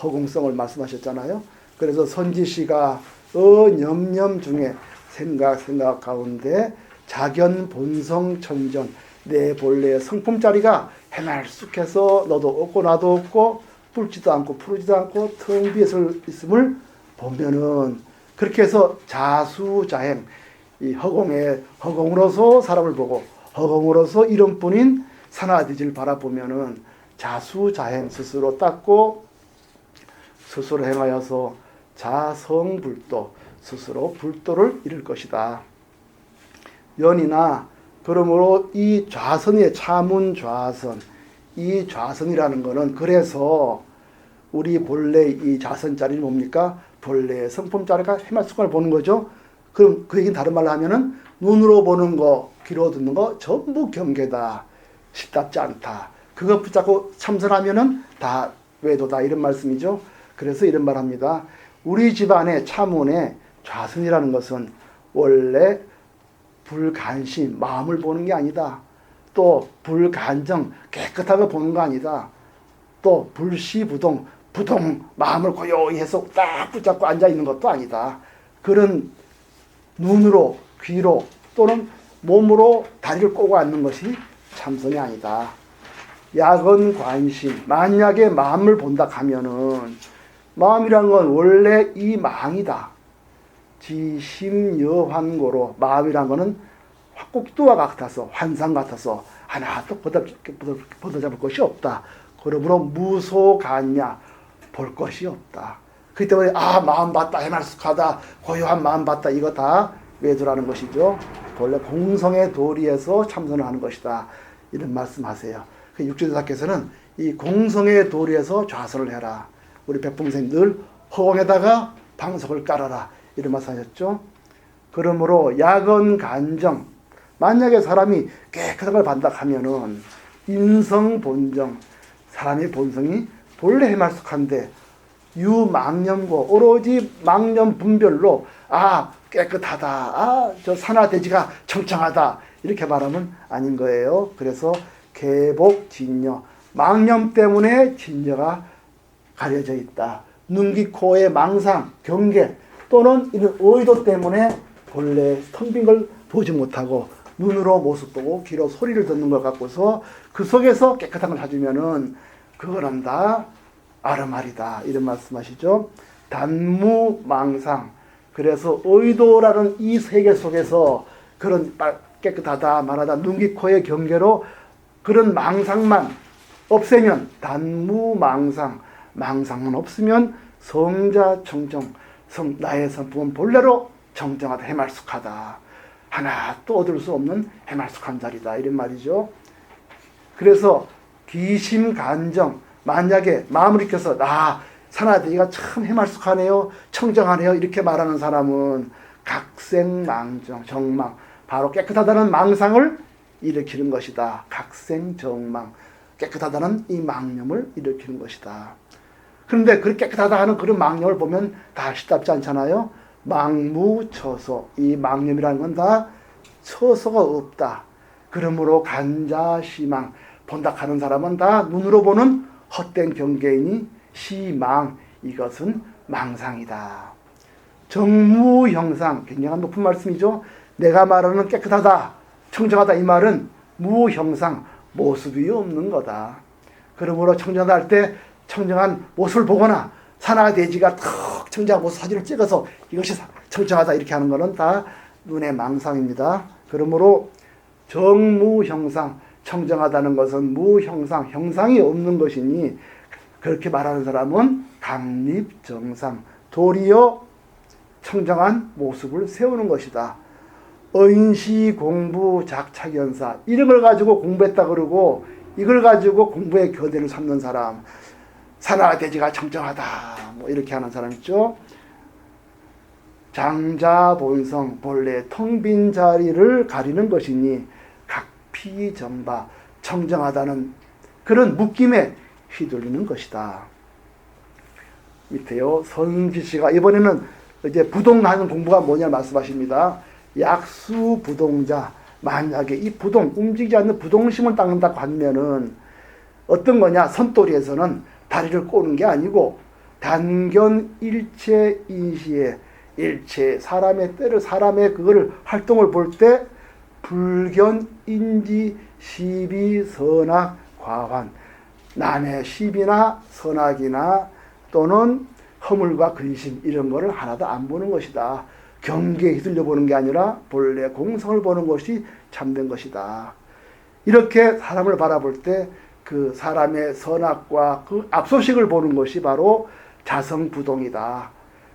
허공성을 말씀하셨잖아요. 그래서 선지시가 염염 중에 생각 가운데 자견 본성 천전, 내 본래의 성품자리가 해말쑥해서 너도 없고 나도 없고 뿔지도 않고 푸르지도 않고 텅 비어서 있음을 보면은, 그렇게 해서 자수자행, 이 허공으로서 사람을 보고 허공으로서 이름뿐인 산하대지를 바라보면은 자수자행, 스스로 닦고 스스로 행하여서 자성불도, 스스로 불도를 이룰 것이다. 연이나 그러므로 이 좌선의 차문 좌선, 이 좌선이라는 것은 그래서 우리 본래 이 좌선자리는 뭡니까? 본래의 성품자리가 해말숙을 보는 거죠. 그럼 그 얘기는 다른 말로 하면은 눈으로 보는 거, 귀로 듣는 거 전부 경계다. 쉽답지 않다. 그거 붙잡고 참선하면은 다 외도다 이런 말씀이죠. 그래서 이런 말 합니다. 우리 집안의 차문에 좌선이라는 것은 원래 불간심, 마음을 보는 게 아니다. 또 불간정, 깨끗하게 보는 거 아니다. 또 불시부동, 마음을 고요히 해서 딱 붙잡고 앉아있는 것도 아니다. 그런 눈으로, 귀로 또는 몸으로 다리를 꼬고 앉는 것이 참선이 아니다. 약은 관심, 만약에 마음을 본다 하면은 마음이란 건 원래 이 망이다. 지심여환고로, 마음이란 거는 확국두와 같아서, 환상 같아서 하나 또 뻗어잡을 것이 없다. 그러므로 무소간냐, 볼 것이 없다. 그렇기 때문에 마음 봤다, 해말숙하다, 고요한 마음 봤다, 이거 다 외도라는 것이죠. 원래 공성의 도리에서 참선을 하는 것이다. 이런 말씀하세요. 육조대사께서는 이 공성의 도리에서 좌선을 해라. 우리 백봉생 늘 허공에다가 방석을 깔아라. 이런 말씀하셨죠. 그러므로 약언 간정, 만약에 사람이 깨끗한 걸 반다 하면은 인성 본정, 사람의 본성이 본래 해말숙한데 유망념고, 오로지 망념 분별로 깨끗하다, 저 산하대지가 청청하다 이렇게 말하면 아닌 거예요. 그래서 개복 진여, 망념 때문에 진저가 가려져 있다. 눈, 귀, 코의 망상, 경계 또는 이런 의도 때문에 본래 텅 빈 걸 보지 못하고 눈으로 모습 보고 귀로 소리를 듣는 것 같고서 그 속에서 깨끗한 걸 찾으면은 그거는 다 아르말이다. 이런 말씀하시죠. 단무망상. 그래서 의도라는 이 세계 속에서 그런 깨끗하다 말하다 눈, 귀, 코의 경계로 그런 망상만 없애면 단무망상. 망상만 없으면 성자청정. 나의 성품은 본래로 정정하다 해말숙하다. 하나도 얻을 수 없는 해말숙한 자리다. 이런 말이죠. 그래서 기심간정. 만약에 마음을 익혀서 사나대기가 참 해말숙하네요. 청정하네요. 이렇게 말하는 사람은 각생망정. 정망. 바로 깨끗하다는 망상을 일으키는 것이다. 각생정망. 깨끗하다는 이 망념을 일으키는 것이다. 그런데 그렇게 깨끗하다 하는 그런 망념을 보면 다 시답지 않잖아요. 망무처소. 이 망념이라는 건 다 처소가 없다. 그러므로 간자시망. 본다 하는 사람은 다 눈으로 보는 헛된 경계이니 시망. 이것은 망상이다. 정무형상. 굉장히 높은 말씀이죠. 내가 말하는 깨끗하다, 청정하다 이 말은 무형상. 모습이 없는 거다. 그러므로 청정하다 할 때 청정한 모습을 보거나 산화돼지가 턱 청정한 모습 사진을 찍어서 이것이 청정하다 이렇게 하는 것은 다 눈의 망상입니다. 그러므로 정무형상. 청정하다는 것은 무형상. 형상이 없는 것이니 그렇게 말하는 사람은 강립정상. 도리어 청정한 모습을 세우는 것이다. 언시공부 작착연사. 이런 걸 가지고 공부했다 그러고 이걸 가지고 공부의 교대를 삼는 사람. 산화돼지가 청정하다. 뭐 이렇게 하는 사람 있죠. 장자본성. 본래 텅 빈 자리를 가리는 것이니 각피정바. 청정하다는 그런 묶임에 휘둘리는 것이다. 밑에요. 선지시가 이번에는 이제 부동하는 공부가 뭐냐 말씀하십니다. 약수부동자. 만약에 이 부동, 움직이지 않는 부동심을 닦는다고 하면은 어떤 거냐? 선도리에서는 다리를 꼬는 게 아니고 단견 일체 인시에 일체 사람의 때를 사람의 그거를 활동을 볼 때 불견 인지 시비 선악 과환. 남의 시비나 선악이나 또는 허물과 근심 이런 거를 하나도 안 보는 것이다. 경계에 휘둘려 보는 게 아니라 본래 공성을 보는 것이 참된 것이다. 이렇게 사람을 바라볼 때 그 사람의 선악과 그 압소식을 보는 것이 바로 자성부동이다.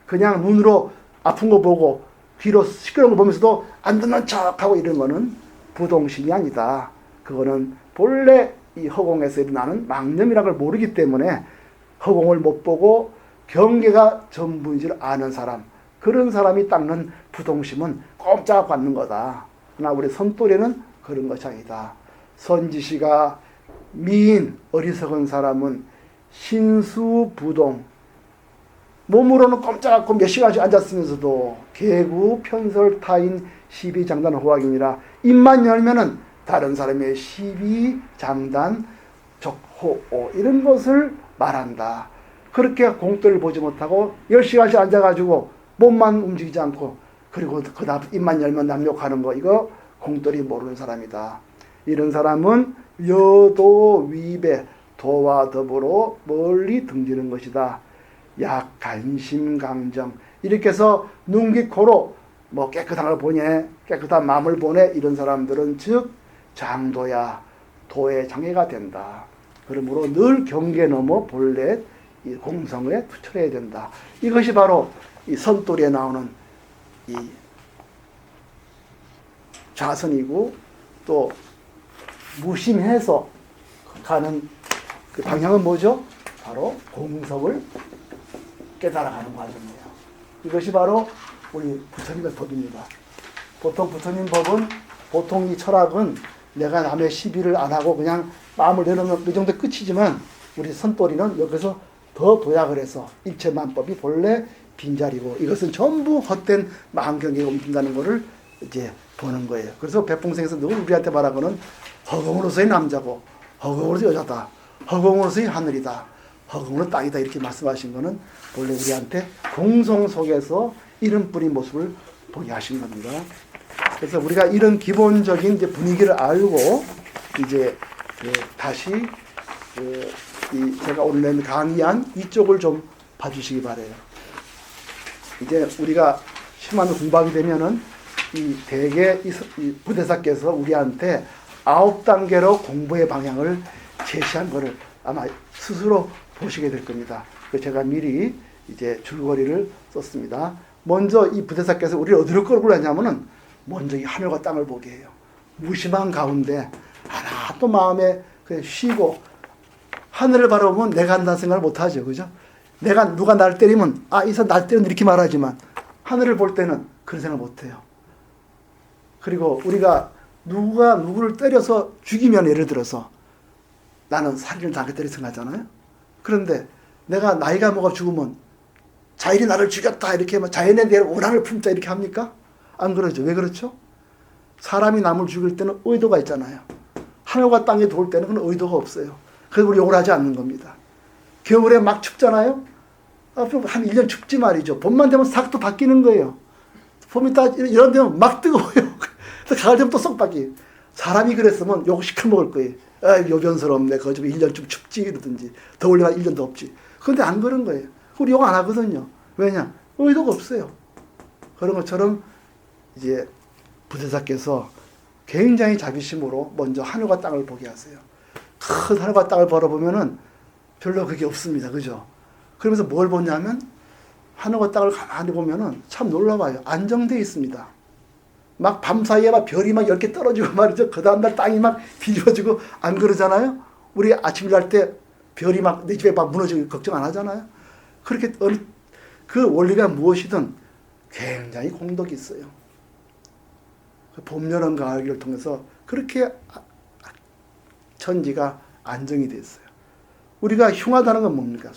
그냥 눈으로 아픈 거 보고 귀로 시끄러운 거 보면서도 안 듣는 척하고 이런 거는 부동심이 아니다. 그거는 본래 이 허공에서 일어나는 망념이라는 걸 모르기 때문에 허공을 못 보고 경계가 전부인 줄 아는 사람, 그런 사람이 닦는 부동심은 꼼짝 않는 거다. 그러나 우리 선또래는 그런 것이 아니다. 선지시가 미인 어리석은 사람은 신수부동. 몸으로는 꼼짝 않고 몇 시간씩 앉았으면서도 개구 편설 타인 시비장단 호학이니라. 입만 열면은 다른 사람의 시비장단 적호오 이런 것을 말한다. 그렇게 공도를 보지 못하고 10시간씩 앉아가지고 몸만 움직이지 않고 그리고 그 다음 입만 열면 남욕하는 거 이거 공돌이 모르는 사람이다. 이런 사람은 여도 위배 도와 더불어 멀리 등지는 것이다. 약간심강정 이렇게 해서 눈, 귀, 코로 뭐 깨끗한 걸 보내 깨끗한 마음을 보내 이런 사람들은 즉 장도야 도의 장애가 된다. 그러므로 늘 경계 넘어 본래 이 공성에 투철해야 된다. 이것이 바로 이 선돌이에 나오는 이 자선이고 또 무심해서 가는 그 방향은 뭐죠? 바로 공성을 깨달아가는 과정이에요. 이것이 바로 우리 부처님의 법입니다. 보통 부처님 법은 보통 이 철학은 내가 남의 시비를 안 하고 그냥 마음을 내놓으면 그 정도 끝이지만 우리 선돌이는 여기서 더 도약을 해서 일체만법이 본래 빈자리고 이것은 전부 헛된 마음경계가 움직인다는 것을 이제 보는 거예요. 그래서 백풍생에서 늘 우리한테 말하고는 허공으로서의 남자고 허공으로서 여자다. 허공으로서의 하늘이다. 허공으로 땅이다. 이렇게 말씀하신 거는 원래 우리한테 공성 속에서 이름 뿌린 모습을 보게 하신 겁니다. 그래서 우리가 이런 기본적인 이제 분위기를 알고 이제 다시 제가 오늘 강의한 이쪽을 좀 봐주시기 바래요. 이제 우리가 시간을 공부하게 되면은 이 대개 이 부대사께서 우리한테 9단계로 공부의 방향을 제시한 것을 아마 스스로 보시게 될 겁니다. 그래서 제가 미리 이제 줄거리를 썼습니다. 먼저 이 부대사께서 우리를 어디로 끌고 가냐면은 먼저 이 하늘과 땅을 보게 해요. 무심한 가운데 하나도 마음에 그냥 쉬고 하늘을 바라보면 내가 한다는 생각을 못 하죠. 그죠? 누가 날 때리면 이 사람 날 때리는 이렇게 말하지만 하늘을 볼 때는 그런 생각을 못 해요. 그리고 우리가 누가 누구를 때려서 죽이면 예를 들어서 나는 살인을 당했다 생각하잖아요. 그런데 내가 나이가 먹어 죽으면 자연이 나를 죽였다 이렇게 하면 자연에 대한 원한을 품자 이렇게 합니까? 안 그러죠. 왜 그렇죠? 사람이 남을 죽일 때는 의도가 있잖아요. 하늘과 땅에 도울 때는 그런 의도가 없어요. 그래서 우리 욕을 하지 않는 겁니다. 겨울에 막 춥잖아요. 한 1년 춥지 말이죠. 봄만 되면 싹 또 바뀌는 거예요. 봄이 딱 이런 되면 막 뜨거워요. 그래서 가을 되면 또 쏙 바뀌어요. 사람이 그랬으면 욕 시켜 먹을 거예요. 요변스럽네. 그거 좀 1년 좀 춥지 이러든지 더울려면 1년 덥지. 그런데 안 그런 거예요. 우리 욕 안 하거든요. 왜냐? 의도가 없어요. 그런 것처럼 이제 부대사께서 굉장히 자비심으로 먼저 하늘과 땅을 보게 하세요. 큰 하늘과 땅을 바라보면은 별로 그게 없습니다. 그죠? 그러면서 뭘 보냐면 하늘과 땅을 가만히 보면은 참 놀라워요. 안정되어 있습니다. 막 밤사이에 막 별이 막 10개 떨어지고 말이죠. 그 다음날 땅이 막 뒤집어지고 안 그러잖아요? 우리 아침 일할 때 별이 막 내 집에 막 무너지고 걱정 안 하잖아요? 그렇게 그 원리가 무엇이든 굉장히 공덕이 있어요. 봄, 여름, 가을을 통해서 그렇게 천지가 안정이 됐어요. 우리가 흉하다는 건 뭡니까?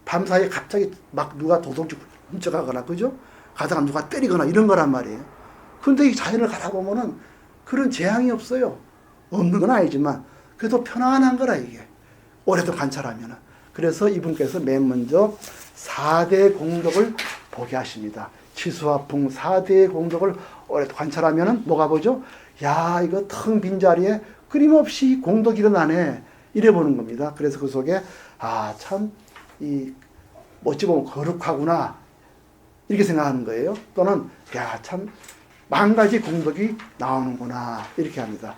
밤사이에 갑자기 막 누가 도둑질 훔쳐가거나, 그죠? 가다가 누가 때리거나 이런 거란 말이에요. 그런데 이 자연을 가다 보면은 그런 재앙이 없어요. 없는 건 아니지만 그래도 편안한 거라 이게. 오래도 관찰하면은. 그래서 이분께서 맨 먼저 4대 공덕을 보게 하십니다. 치수화풍 4대의 공덕을 오래 관찰하면은 뭐가 보죠? 야, 이거 텅 빈 자리에 끊임없이 공덕이 일어나네. 이래 보는 겁니다. 그래서 그 속에 참 어찌 보면 거룩하구나. 이렇게 생각하는 거예요. 또는 참 만 가지 공덕이 나오는구나. 이렇게 합니다.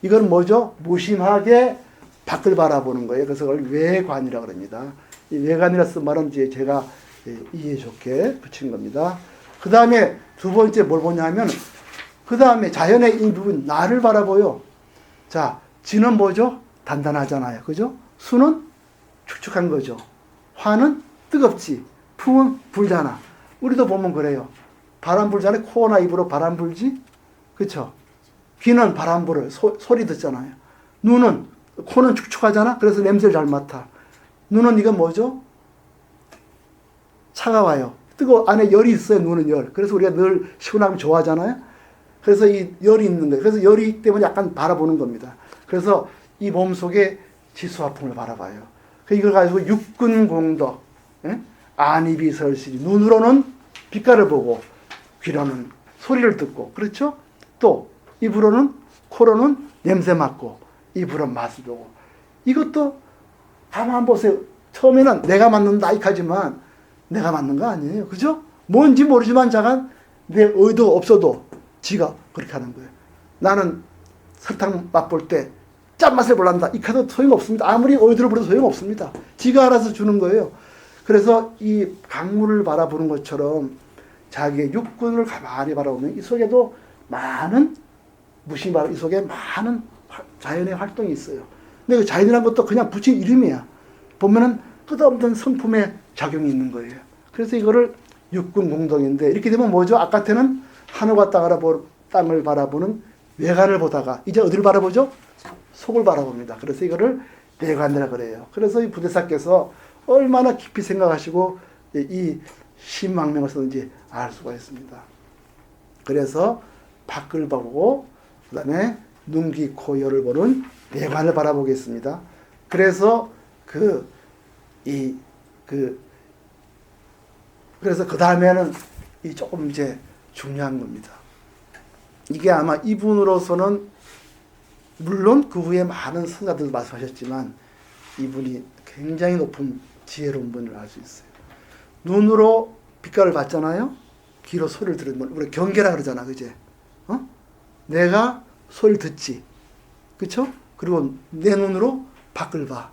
이건 뭐죠? 무심하게 밖을 바라보는 거예요. 그래서 그걸 외관이라고 합니다. 이 외관이라 쓴 말은 이제 제가 이해 좋게 붙인 겁니다. 그 다음에 두 번째 뭘 보냐면, 그 다음에 자연의 이 부분, 나를 바라보요. 자, 지는 뭐죠? 단단하잖아요. 그죠? 수는 축축한 거죠. 화는 뜨겁지. 풍은 불잖아. 우리도 보면 그래요. 바람 불잖아요. 코나 입으로 바람 불지? 그쵸? 귀는 바람 불어요. 소리 듣잖아요. 코는 축축하잖아. 그래서 냄새를 잘 맡아. 눈은 이건 뭐죠? 차가워요. 안에 열이 있어요. 눈은 열. 그래서 우리가 늘 시원하면 좋아하잖아요. 그래서 이 열이 있는 거예요. 그래서 열이 때문에 약간 바라보는 겁니다. 그래서 이 몸속에 지수화풍을 바라봐요. 이걸 가지고 육근공덕, 안입이설시. 눈으로는 빛깔을 보고, 귀로는 소리를 듣고, 그렇죠? 또 입으로는, 코로는 냄새 맡고, 입으로 맛을 보고. 이것도 가만 보세요. 처음에는 내가 맡는다 이까지만 내가 맡는 거 아니에요. 그죠? 뭔지 모르지만 자간 내 의도가 없어도 지가 그렇게 하는 거예요. 나는 설탕 맛볼 때 짠맛을 볼란다. 이 카드 소용없습니다. 아무리 의도를 부려도 소용없습니다. 지가 알아서 주는 거예요. 그래서 이 강물을 바라보는 것처럼 자기의 육군을 가만히 바라보면 이 속에도 많은 이 속에 많은 자연의 활동이 있어요. 근데 그 자연이라는 것도 그냥 붙인 이름이야. 보면은 끝없는 성품의 작용이 있는 거예요. 그래서 이거를 육군 공덕인데, 이렇게 되면 뭐죠? 아까한테는 하늘과 땅을 바라보는 외관을 보다가 이제 어디를 바라보죠? 속을 바라봅니다. 그래서 이거를 내관이라 그래요. 그래서 이 부대사께서 얼마나 깊이 생각하시고 이 신망명을 썼는지 알 수가 있습니다. 그래서 밖을 보고 그 다음에 눈, 귀, 코, 혀를 보는 내관을 바라보겠습니다. 그래서 그래서 그 다음에는 이 조금 이제 중요한 겁니다. 이게 아마 이분으로서는 물론 그 후에 많은 선자들도 말씀하셨지만 이분이 굉장히 높은 지혜로운 분을 알 수 있어요. 눈으로 빛깔을 봤잖아요. 귀로 소리를 들으면 우리 경계라 그러잖아, 그제? 내가 소리를 듣지, 그렇죠? 그리고 내 눈으로 밖을 봐.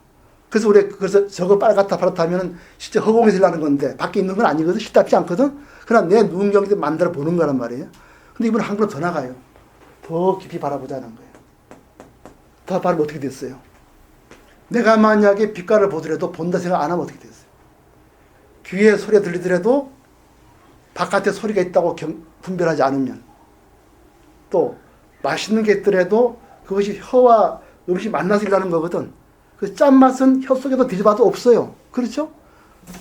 그래서 저거 빨갛다 파랗다 하면은 진짜 허공에서 일하는 건데 밖에 있는 건 아니거든. 실답지 않거든. 그러나 내 눈 경계 만들어 보는 거란 말이에요. 근데 이분은 한 걸음 더 나가요. 더 깊이 바라보자는 거예요. 더 바라보면 어떻게 됐어요? 내가 만약에 빛깔을 보더라도 본다 생각 안 하면 어떻게 됐어요? 귀에 소리가 들리더라도 바깥에 소리가 있다고 분별하지 않으면, 또 맛있는 게 있더라도 그것이 혀와 음식이 만나서 일하는 거거든. 그 짠맛은 혀 속에도 뒤져봐도 없어요. 그렇죠?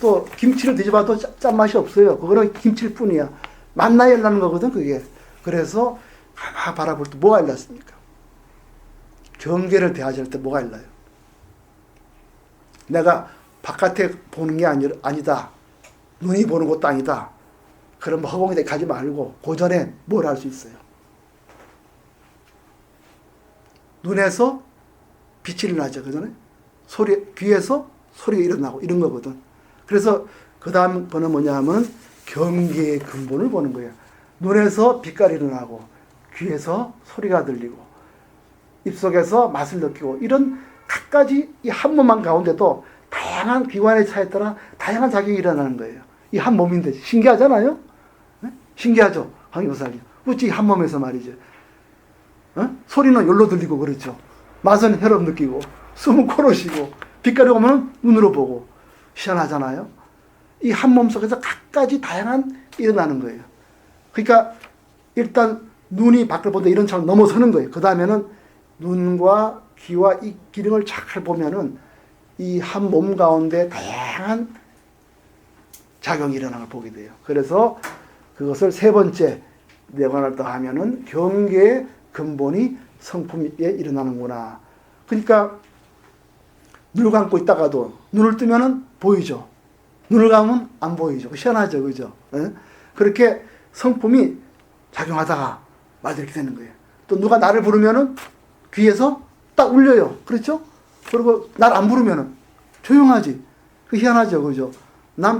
또 김치를 뒤져봐도 짠맛이 없어요. 그거는 김치일 뿐이야. 만나야 일하는 거거든, 그게. 그래서 가만 바라볼 때 뭐가 일났습니까? 경계를 대하실 때 뭐가 일나요? 내가 바깥에 보는 게 아니다. 눈이 보는 것도 아니다. 그럼 허공에 가지 말고 그 전에 뭘 할 수 있어요? 눈에서 빛이 일어나죠. 그 전에 귀에서 소리가 일어나고 이런 거거든. 그래서 그 다음 번은 뭐냐 하면 경계의 근본을 보는 거예요. 눈에서 빛깔이 일어나고 귀에서 소리가 들리고 입속에서 맛을 느끼고 이런 각가지 이 한 몸만 가운데도 다양한 기관의 차에 따라 다양한 작용이 일어나는 거예요. 이 한 몸인데 신기하잖아요? 네? 신기하죠? 황교사님. 어찌 한 몸에서 말이죠. 소리는 열로 들리고 그렇죠. 맛은 혀로 느끼고 숨은 코로 쉬고 빛깔이 오면 눈으로 보고 희한하잖아요. 이 한 몸 속에서 각가지 다양한 일어나는 거예요. 그러니까 일단 눈이 밖을 보는데 이런 차를 넘어서는 거예요. 그 다음에는 눈과 귀와 이 기능을 잘 보면은 이 한 몸 가운데 다양한 작용이 일어나는 걸 보게 돼요. 그래서 그것을 세 번째 내관을 더하면은 경계의 근본이 성품에 일어나는구나. 그러니까 눈을 감고 있다가도 눈을 뜨면은 보이죠. 눈을 감으면 안 보이죠. 희한하죠, 그죠? 예? 그렇게 성품이 작용하다가 말도 이렇게 되는 거예요. 또 누가 나를 부르면은 귀에서 딱 울려요. 그렇죠? 그리고 날 안 부르면은 조용하지. 그 희한하죠, 그죠?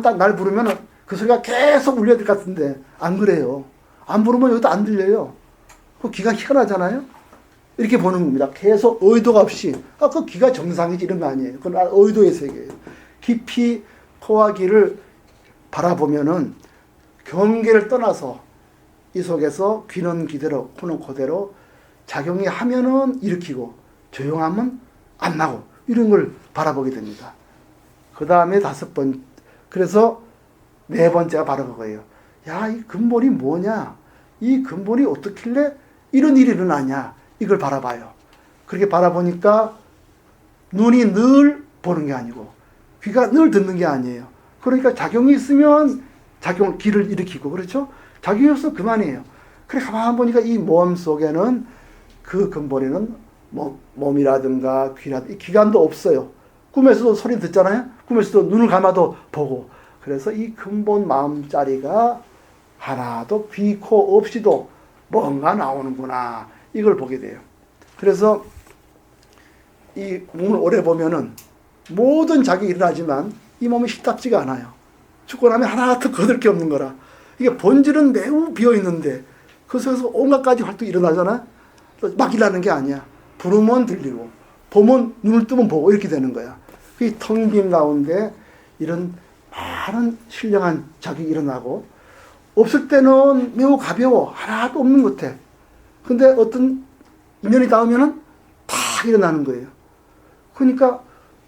딱 날 부르면은 그 소리가 계속 울려야 될 것 같은데 안 그래요. 안 부르면 여기도 안 들려요. 그 귀가 희한하잖아요. 이렇게 보는 겁니다. 계속 의도가 없이 그 귀가 정상이지 이런 거 아니에요. 그건 의도의 세계예요. 깊이 코와 귀를 바라보면은 경계를 떠나서 이 속에서 귀는 귀대로 코는 코대로 작용이 하면은 일으키고 조용하면 안 나고 이런 걸 바라보게 됩니다. 그 다음에 그래서 네 번째가 바로 그거예요. 야, 이 근본이 뭐냐? 이 근본이 어떻길래 이런 일이 일어나냐? 이걸 바라봐요. 그렇게 바라보니까 눈이 늘 보는 게 아니고 귀가 늘 듣는 게 아니에요. 그러니까 작용이 있으면 귀를 일으키고 그렇죠? 작용이 없으면 그만이에요. 그래 가만 보니까 이 몸 속에는 그 근본에는 몸이라든가 귀라든가 기관도 없어요. 꿈에서도 소리 듣잖아요. 꿈에서도 눈을 감아도 보고. 그래서 이 근본 마음자리가 하나도 귀, 코 없이도 뭔가 나오는구나. 이걸 보게 돼요. 그래서 이 몸을 오래 보면은 모든 작용이 일어나지만 이 몸이 시답지가 않아요. 죽고 나면 하나도 거들 게 없는 거라. 이게 본질은 매우 비어있는데 그 속에서 온갖 가지 활동이 일어나잖아. 막 일어나는 게 아니야. 부르면 들리고 보면 눈을 뜨면 보고 이렇게 되는 거야. 그 텅 빈 가운데 이런 많은 신령한 작용이 일어나고 없을 때는 매우 가벼워. 하나도 없는 것 같아. 근데 어떤 인연이 닿으면은 탁 일어나는 거예요. 그러니까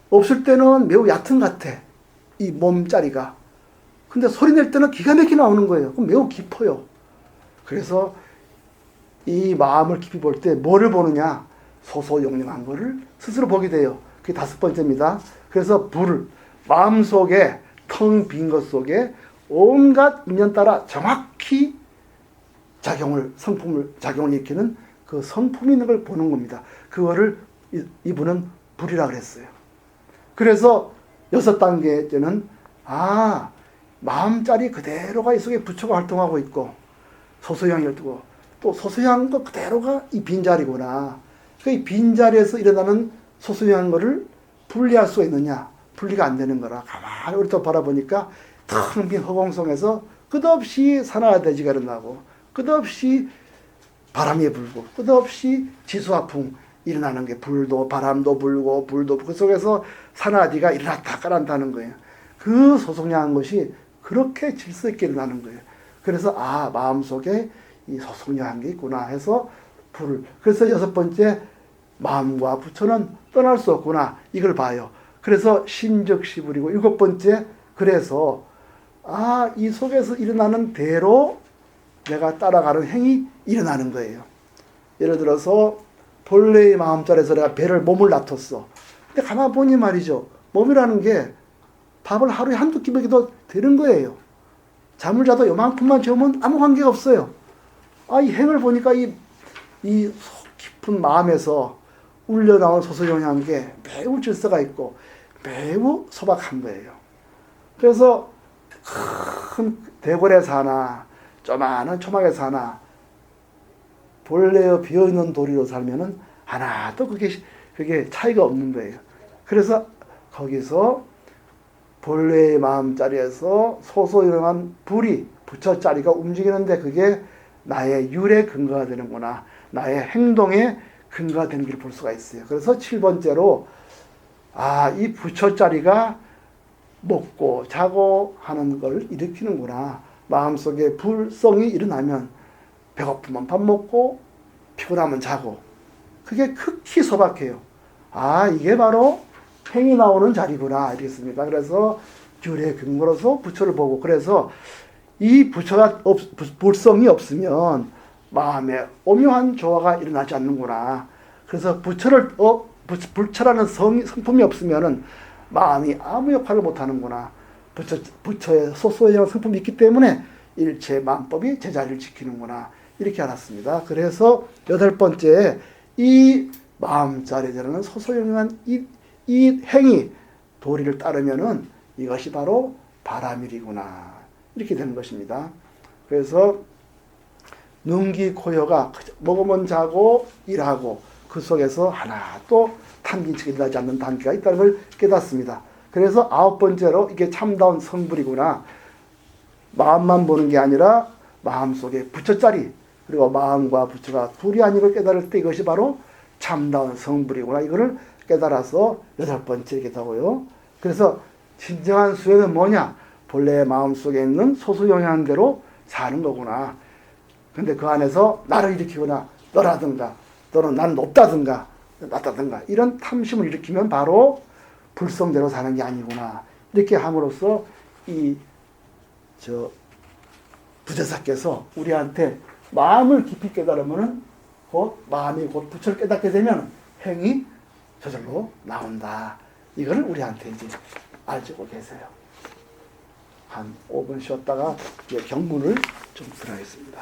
없을 때는 매우 얕은 것 같아. 이 몸자리가. 근데 소리 낼 때는 기가 막히게 나오는 거예요. 그럼 매우 깊어요. 그래서 이 마음을 깊이 볼 때 뭐를 보느냐? 소소영령한 거를 스스로 보게 돼요. 그게 다섯 번째입니다. 그래서 마음속에 텅 빈 것 속에 온갖 인연 따라 정확히 성품을 일으키는 그 성품이 있는 걸 보는 겁니다. 그거를 이분은 불이라 그랬어요. 그래서 6단계 때는 마음자리 그대로가 이 속에 부처가 활동하고 있고 소소향이 열두고 또 소소향도 그대로가 이 빈자리구나. 그 빈자리에서 일어나는 소소향 거를 분리할 수가 있느냐? 분리가 안 되는 거라. 가만히 우리 바라보니까 텅 빈 허공성에서 끝없이 산화대지가 일어나고 끝없이 바람이 불고 끝없이 지수화풍 일어나는 게 불도 바람도 불고 불도 그 속에서 산화디가 일어났다 깔았다는 거예요. 그 소송량한 것이 그렇게 질서 있게 일어나는 거예요. 그래서 마음속에 이 소송량한 게 있구나 해서 그래서 6번째 마음과 부처는 떠날 수 없구나 이걸 봐요. 그래서 심적시불이고 7번째 그래서 이 속에서 일어나는 대로 내가 따라가는 행위 일어나는 거예요. 예를 들어서 본래의 마음자리에서 내가 몸을 놔뒀어. 근데 가만 보니 말이죠. 몸이라는 게 밥을 하루에 한두 끼 먹여도 되는 거예요. 잠을 자도 요만큼만 재우면 아무 관계가 없어요. 이 행을 보니까 이 속 깊은 마음에서 울려나온 소소영향한 게 매우 질서가 있고 매우 소박한 거예요. 그래서 큰 대궐에 사나 조만한 초막에 사나 본래의 비어있는 도리로 살면은 하나도 그게 차이가 없는 거예요. 그래서 거기서 본래의 마음자리에서 소소영한 불이 부처자리가 움직이는데 그게 나의 율의 근거가 되는구나. 나의 행동의 근거가 되는 걸 볼 수가 있어요. 그래서 7번째로 이 부처자리가 먹고 자고 하는 걸 일으키는구나. 마음속에 불성이 일어나면 배고프면 밥 먹고 피곤하면 자고 그게 극히 소박해요. 이게 바로 행이 나오는 자리구나 알겠습니까? 그래서 율의 근거로서 부처를 보고 그래서 이 부처가 불성이 없으면 마음에 오묘한 조화가 일어나지 않는구나. 그래서 부처라는 성품이 없으면은 마음이 아무 역할을 못하는구나. 부처의 소소한 성품이 있기 때문에 일체 마음법이 제자리를 지키는구나. 이렇게 알았습니다. 그래서 8번째 이 마음자리에 되는 소소영한 이 행위 도리를 따르면은 이것이 바로 바라밀이구나. 이렇게 되는 것입니다. 그래서 눈기코혀가 먹으면 자고 일하고 그 속에서 하나도 탐진치가 일어나지 않는 단계가 있다는 걸 깨닫습니다. 그래서 9번째로 이게 참다운 성불이구나. 마음만 보는 게 아니라 마음속에 부처자리 그리고 마음과 부처가 둘이 아닌 걸 깨달을 때 이것이 바로 참다운 성불이구나. 이거를 깨달아서 8번째 이렇게 하고요. 그래서 진정한 수행은 뭐냐? 본래의 마음속에 있는 소수영향대로 사는 거구나. 근데 그 안에서 나를 일으키거나 너라든가 또는 나는 높다든가 낮다든가 이런 탐심을 일으키면 바로 불성대로 사는 게 아니구나. 이렇게 함으로써 부처사께서 우리한테 마음을 깊이 깨달으면 마음이 곧 부처를 깨닫게 되면 행이 저절로 나온다. 이거를 우리한테 이제 알려주고 계세요. 한 5분 쉬었다가 경문을 좀 들어야겠습니다.